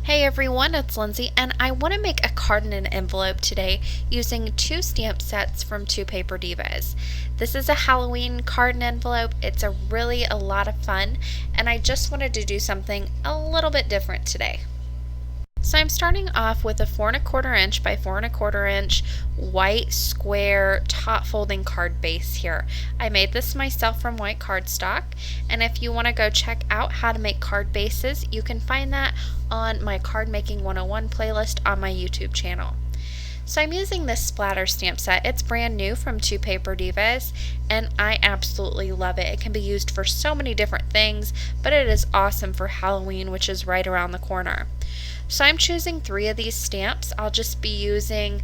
Hey everyone, it's Lindsay, and I want to make a card in an envelope today using two stamp sets from Two Paper Divas. This is a Halloween card and envelope. It's really a lot of fun, and I just wanted to do something a little bit different today. So I'm starting off with a 4¼ inch by 4¼ inch white square top folding card base here. I made this myself from white cardstock, and if you want to go check out how to make card bases, you can find that on my Card Making 101 playlist on my YouTube channel. So I'm using this splatter stamp set. It's brand new from Two Paper Divas, and I absolutely love it. It can be used for so many different things, but it is awesome for Halloween, which is right around the corner. So I'm choosing 3 of these stamps. I'll just be using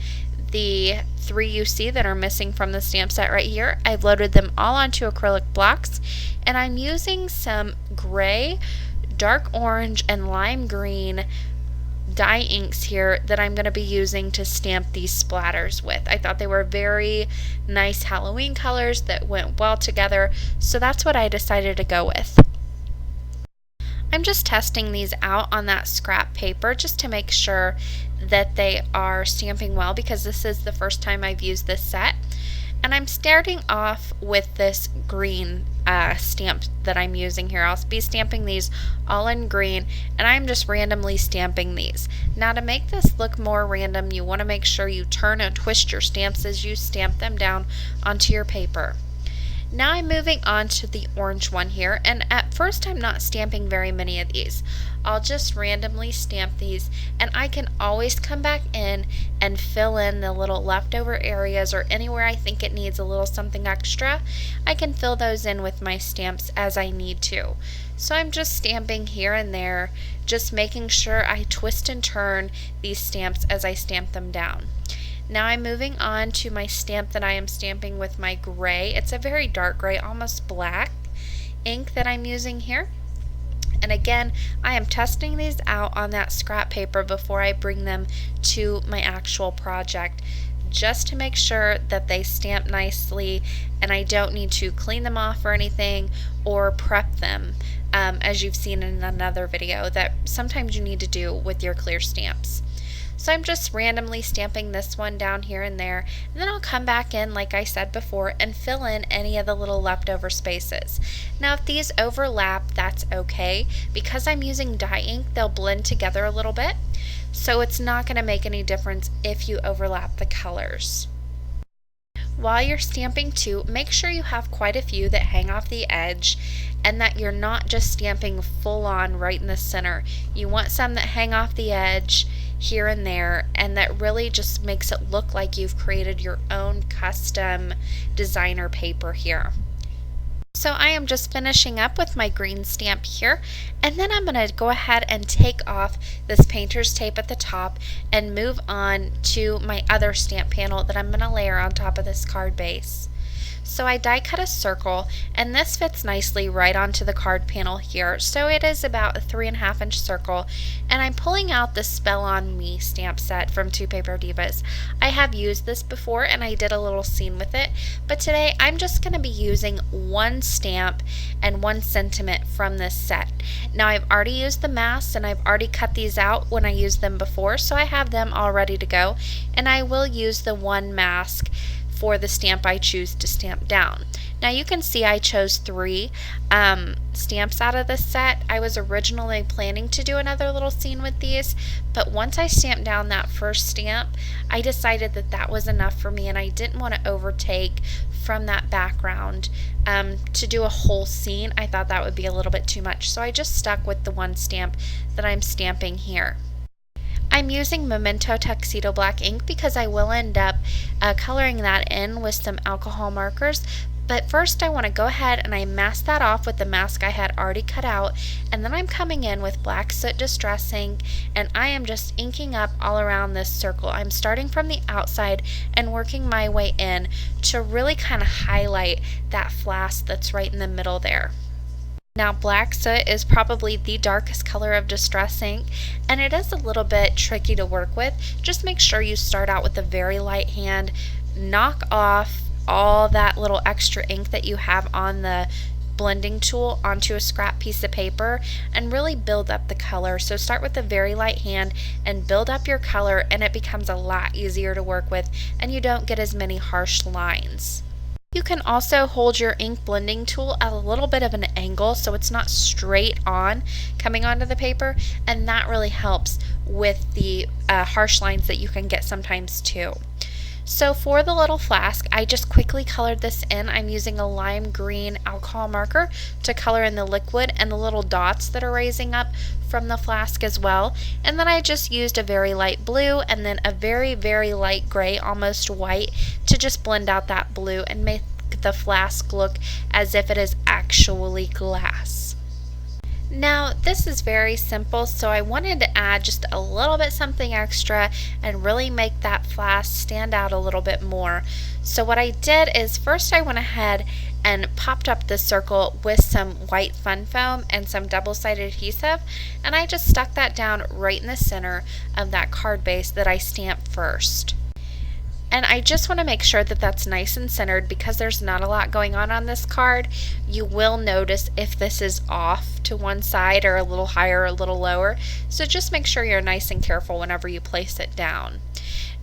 the 3 you see that are missing from the stamp set right here. I've loaded them all onto acrylic blocks, and I'm using some gray, dark orange, and lime green dye inks here that I'm going to be using to stamp these splatters with. I thought they were very nice Halloween colors that went well together, so that's what I decided to go with. I'm just testing these out on that scrap paper just to make sure that they are stamping well, because this is the first time I've used this set. And I'm starting off with this green stamp that I'm using here. I'll be stamping these all in green, and I'm just randomly stamping these. Now, to make this look more random, you want to make sure you turn and twist your stamps as you stamp them down onto your paper. Now I'm moving on to the orange one here, and at first I'm not stamping very many of these. I'll just randomly stamp these, and I can always come back in and fill in the little leftover areas, or anywhere I think it needs a little something extra. I can fill those in with my stamps as I need to. So I'm just stamping here and there, just making sure I twist and turn these stamps as I stamp them down. Now I'm moving on to my stamp that I am stamping with my gray. It's a very dark gray, almost black ink that I'm using here. And again, I am testing these out on that scrap paper before I bring them to my actual project, just to make sure that they stamp nicely and I don't need to clean them off or anything or prep them, as you've seen in another video that sometimes you need to do with your clear stamps. So I'm just randomly stamping this one down here and there, and then I'll come back in, like I said before, and fill in any of the little leftover spaces. Now if these overlap, that's okay. Because I'm using dye ink, they'll blend together a little bit, so it's not going to make any difference if you overlap the colors. While you're stamping too, make sure you have quite a few that hang off the edge, and that you're not just stamping full on right in the center. You want some that hang off the edge here and there, and that really just makes it look like you've created your own custom designer paper here. So I am just finishing up with my green stamp here, and then I'm going to go ahead and take off this painter's tape at the top and move on to my other stamp panel that I'm going to layer on top of this card base. So I die cut a circle, and this fits nicely right onto the card panel here. So it is about a 3½ inch circle, and I'm pulling out the Spell on Me stamp set from Two Paper Divas. I have used this before and I did a little scene with it, but today I'm just going to be using one stamp and one sentiment from this set. Now I've already used the masks, and I've already cut these out when I used them before, so I have them all ready to go, and I will use the one mask for the stamp I choose to stamp down. Now you can see I chose 3 stamps out of this set. I was originally planning to do another little scene with these, but once I stamped down that first stamp, I decided that that was enough for me, and I didn't want to overtake from that background to do a whole scene. I thought that would be a little bit too much, so I just stuck with the one stamp that I'm stamping here. I'm using Memento Tuxedo Black ink because I will end up coloring that in with some alcohol markers. But first I want to go ahead and I mask that off with the mask I had already cut out, and then I'm coming in with Black Soot Distress ink, and I am just inking up all around this circle. I'm starting from the outside and working my way in to really kind of highlight that flask that's right in the middle there. Now Black Soot is probably the darkest color of distress ink, and it is a little bit tricky to work with. Just make sure you start out with a very light hand, knock off all that little extra ink that you have on the blending tool onto a scrap piece of paper and really build up the color. So start with a very light hand and build up your color, and it becomes a lot easier to work with and you don't get as many harsh lines. You can also hold your ink blending tool at a little bit of an angle so it's not straight on coming onto the paper, and that really helps with the harsh lines that you can get sometimes too. So for the little flask, I just quickly colored this in. I'm using a lime green alcohol marker to color in the liquid and the little dots that are raising up from the flask as well. And then I just used a very light blue and then a very, very light gray, almost white, to just blend out that blue and make the flask look as if it is actually glass. Now this is very simple, so I wanted to add just a little bit something extra and really make that flask stand out a little bit more. So what I did is first I went ahead and popped up the circle with some white fun foam and some double-sided adhesive, and I just stuck that down right in the center of that card base that I stamped first. And I just want to make sure that that's nice and centered because there's not a lot going on this card. You will notice if this is off to one side or a little higher or a little lower. So just make sure you're nice and careful whenever you place it down.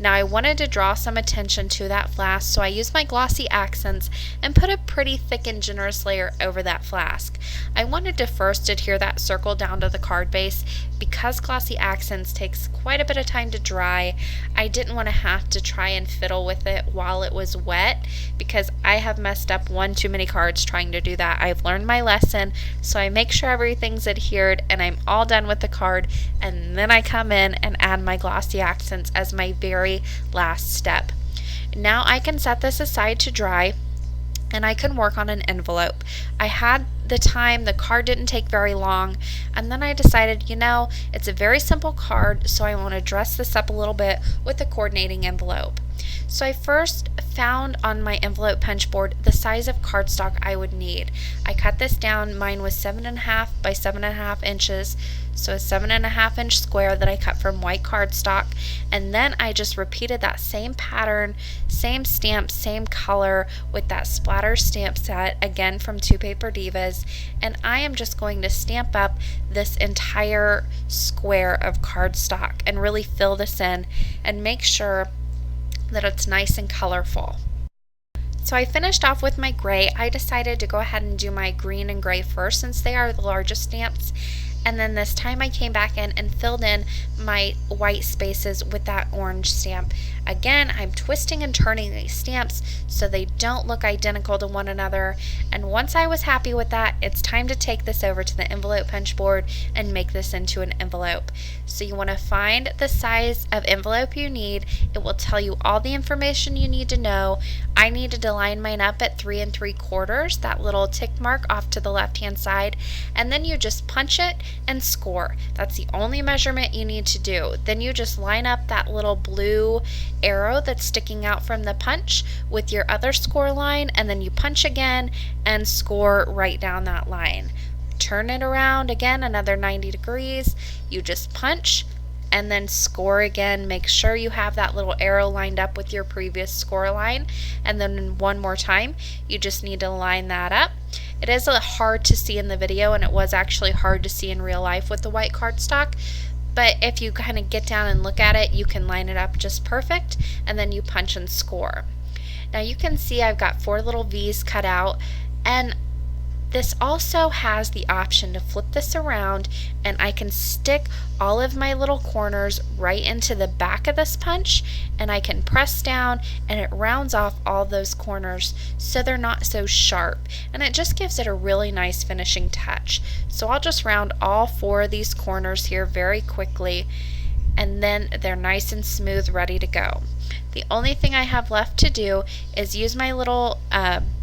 Now I wanted to draw some attention to that flask, so I used my glossy accents and put a pretty thick and generous layer over that flask. I wanted to first adhere that circle down to the card base. Because glossy accents takes quite a bit of time to dry, I didn't want to have to try and fiddle with it while it was wet because I have messed up one too many cards trying to do that. I've learned my lesson, so I make sure everything's adhered and I'm all done with the card, and then I come in and add my glossy accents as my very last step. Now I can set this aside to dry and I can work on an envelope. I had the time, the card didn't take very long, and then I decided, you know, it's a very simple card, so I want to dress this up a little bit with a coordinating envelope. So I first found on my envelope punch board the size of cardstock I would need. I cut this down. Mine was 7.5 by 7.5 inches, so a 7.5 inch square that I cut from white cardstock, and then I just repeated that same pattern, same stamp, same color with that splatter stamp set, again from 2 Paper Divas, and I am just going to stamp up this entire square of cardstock and really fill this in and make sure that it's nice and colorful. So I finished off with my gray. I decided to go ahead and do my green and gray first since they are the largest stamps. And then this time I came back in and filled in my white spaces with that orange stamp. Again, I'm twisting and turning these stamps so they don't look identical to one another. And once I was happy with that, it's time to take this over to the envelope punch board and make this into an envelope. So you want to find the size of envelope you need. It will tell you all the information you need to know. I needed to line mine up at 3 3/4, that little tick mark off to the left hand side, and then you just punch it and score. That's the only measurement you need to do. Then you just line up that little blue arrow that's sticking out from the punch with your other score line, and then you punch again and score right down that line. Turn it around again another 90 degrees. You just punch and then score again. Make sure you have that little arrow lined up with your previous score line, and then one more time you just need to line that up. It is hard to see in the video, and it was actually hard to see in real life with the white cardstock, but if you kind of get down and look at it, you can line it up just perfect, and then you punch and score. Now you can see I've got 4 little V's cut out, and this also has the option to flip this around, and I can stick all of my little corners right into the back of this punch, and I can press down and it rounds off all those corners so they're not so sharp, and it just gives it a really nice finishing touch. So I'll just round all 4 of these corners here very quickly, and then they're nice and smooth, ready to go. The only thing I have left to do is use my little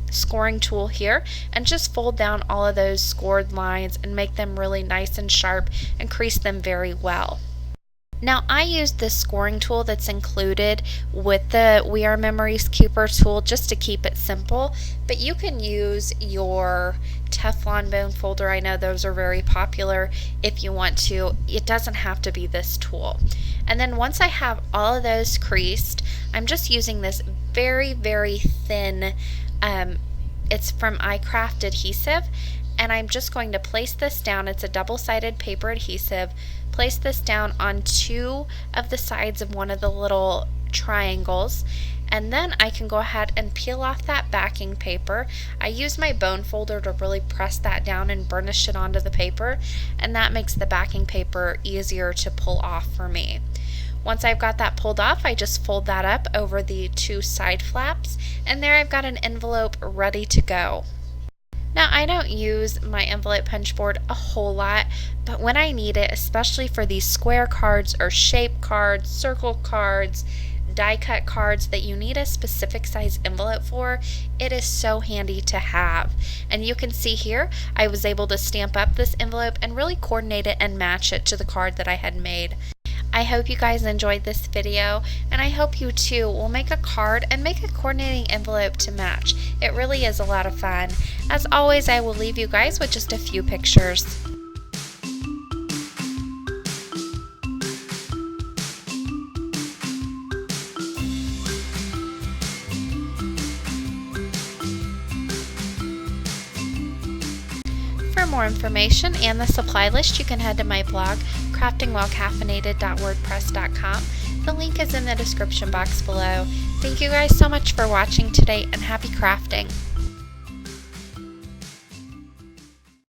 scoring tool here and just fold down all of those scored lines and make them really nice and sharp and crease them very well. Now I used this scoring tool that's included with the We Are Memories Keeper tool just to keep it simple, but you can use your Teflon bone folder. I know those are very popular if you want to. It doesn't have to be this tool. And then once I have all of those creased, I'm just using this very, very thin it's from iCraft adhesive, and I'm just going to place this down. It's a double-sided paper adhesive. Place this down on two of the sides of one of the little triangles, and then I can go ahead and peel off that backing paper. I use my bone folder to really press that down and burnish it onto the paper, and that makes the backing paper easier to pull off for me. Once I've got that pulled off, I just fold that up over the two side flaps, and there I've got an envelope ready to go. Now, I don't use my envelope punch board a whole lot, but when I need it, especially for these square cards or shape cards, circle cards, die cut cards that you need a specific size envelope for, it is so handy to have. And you can see here, I was able to stamp up this envelope and really coordinate it and match it to the card that I had made. I hope you guys enjoyed this video, and I hope you too will make a card and make a coordinating envelope to match. It really is a lot of fun. As always, I will leave you guys with just a few pictures. For more information and the supply list, you can head to my blog, craftingwhilecaffeinated.wordpress.com. The link is in the description box below. Thank you guys so much for watching today, and happy crafting!